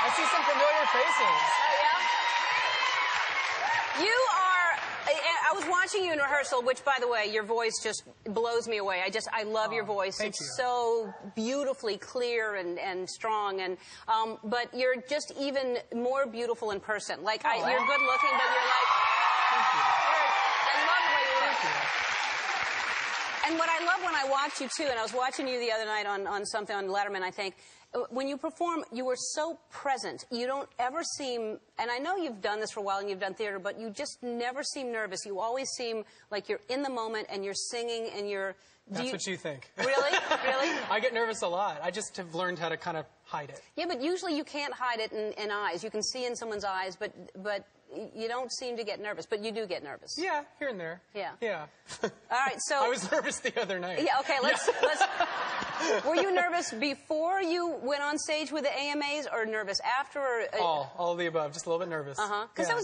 I see some familiar faces. Oh, yeah? You are... I was watching you in rehearsal, which, by the way, your voice just blows me away. I love your voice. Thank you. So beautifully clear and strong. And but you're just even more beautiful in person. Like, you're good looking, but you're like... Thank you. I love the way you look. Thank you. And what I love when I watch you, too, and I was watching you the other night on something on Letterman, I think, when you perform, you are so present. You don't ever seem, and I know you've done this for a while and you've done theater, but you just never seem nervous. You always seem like you're in the moment and you're singing and you're... That's what you think. Really? Really? I get nervous a lot. I just have learned how to kind of hide it. Yeah, but usually you can't hide it in eyes. You can see in someone's eyes, but you don't seem to get nervous, but you do get nervous. Yeah, here and there. Yeah. Yeah. All right, so... I was nervous the other night. Yeah, okay, let's... Were you nervous before you went on stage with the AMAs, or nervous after? Or, all of the above. Just a little bit nervous. Because that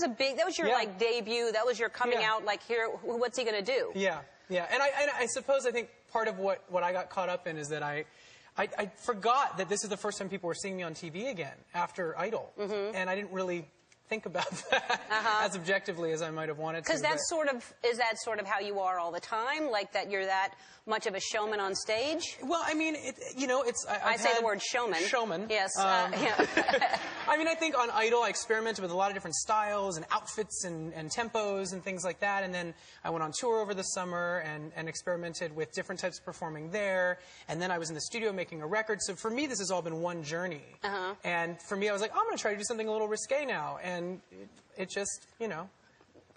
was your like debut. That was your coming out. Like, here, what's he going to do? Yeah, yeah. And I suppose I think part of what I got caught up in is that I forgot that this is the first time people were seeing me on TV again after Idol, and I didn't really think about that as objectively as I might have wanted to. Because that's is that sort of how you are all the time? Like that you're that much of a showman on stage? Well, I mean, it's... I say the word showman. Showman. Yes. I mean, I think on Idol I experimented with a lot of different styles and outfits and tempos and things like that. And then I went on tour over the summer and experimented with different types of performing there. And then I was in the studio making a record. So for me, this has all been one journey. And for me, I was like, I'm going to try to do something a little risque now. And it just,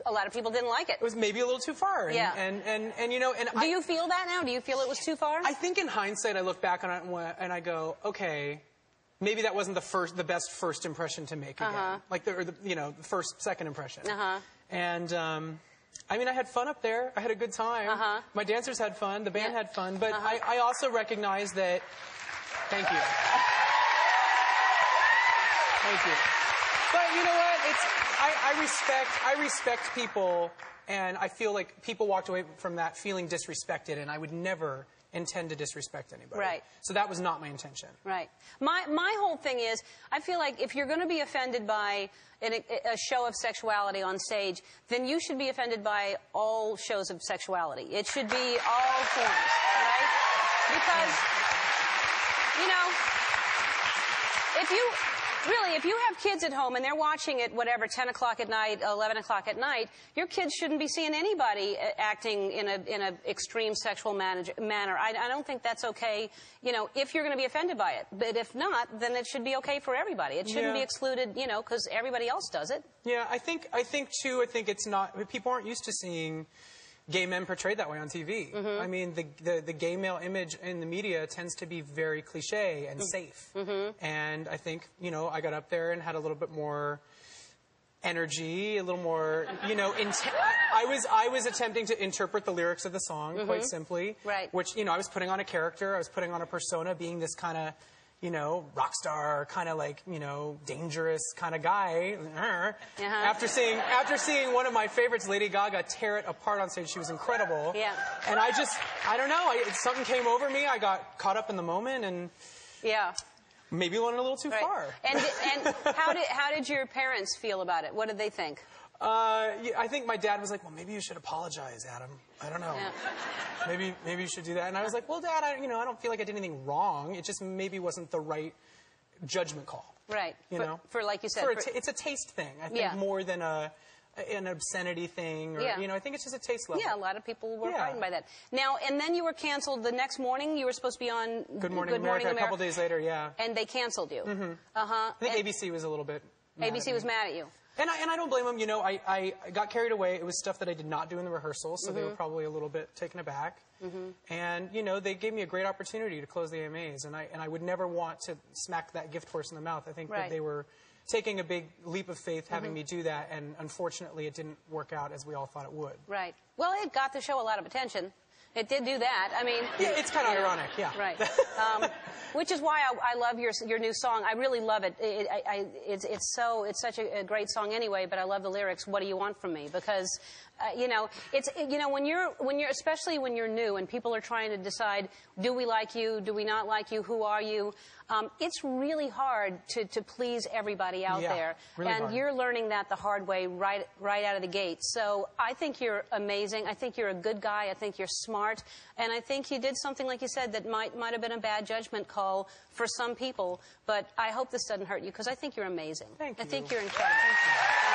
a lot of people didn't like it. It was maybe a little too far. And, yeah. And do you feel that now? Do you feel it was too far? I think in hindsight, I look back on it and I go, okay, maybe that wasn't the best first impression to make again. Like the first, second impression. And I mean, I had fun up there. I had a good time. My dancers had fun. The band had fun. But I also recognize that. Thank you. Thank you. But you know what? I respect people, and I feel like people walked away from that feeling disrespected, and I would never intend to disrespect anybody. Right. So that was not my intention. Right. My whole thing is, I feel like if you're going to be offended by a show of sexuality on stage, then you should be offended by all shows of sexuality. It should be all forms, right? Because, if you have kids at home and they're watching it, 10 o'clock at night, 11 o'clock at night, your kids shouldn't be seeing anybody acting in a extreme sexual manner. I don't think that's okay, if you're going to be offended by it. But if not, then it should be okay for everybody. It shouldn't be excluded, because everybody else does it. Yeah, I think it's not, people aren't used to seeing gay men portrayed that way on TV. I mean, the gay male image in the media tends to be very cliche and safe. And I think, I got up there and had a little bit more energy, a little more, I was attempting to interpret the lyrics of the song, quite simply. Right. Which, I was putting on a character, I was putting on a persona, being this kind of, rock star, kind of like, dangerous kind of guy. After seeing one of my favorites, Lady Gaga, tear it apart on stage, she was incredible. Yeah. And I don't know, something came over me, I got caught up in the moment, and maybe went a little too far. And how did your parents feel about it? What did they think? I think my dad was like, well, maybe you should apologize, Adam. I don't know. Yeah. Maybe you should do that. And I was like, well, Dad, I don't feel like I did anything wrong. It just maybe wasn't the right judgment call. Right. For like you said. It's a taste thing, I think, more than an obscenity thing. Or, I think it's just a taste level. Yeah, a lot of people were frightened by that. Now, and then you were canceled the next morning. You were supposed to be on Good Morning America a couple days later, And they canceled you. I think ABC was a little bit mad ABC was mad at you. And I don't blame them. I got carried away. It was stuff that I did not do in the rehearsal, so they were probably a little bit taken aback. And, they gave me a great opportunity to close the AMAs, and I would never want to smack that gift horse in the mouth. I think that they were taking a big leap of faith having me do that, and unfortunately it didn't work out as we all thought it would. Right. Well, it got the show a lot of attention. It did do that. I mean... Yeah, it's kind of ironic, yeah. Right. Which is why I love your new song. I really love it. It's such a great song anyway, but I love the lyrics, What Do You Want From Me? Because, when you're, especially when you're new and people are trying to decide, do we like you, do we not like you, who are you? It's really hard to please everybody out there. Really and hard. You're learning that the hard way right out of the gate. So I think you're amazing. I think you're a good guy. I think you're smart. And I think you did something, like you said, that might have been a bad judgment call for some people. But I hope this doesn't hurt you, because I think you're amazing. Thank you. I think you're incredible. Thank you.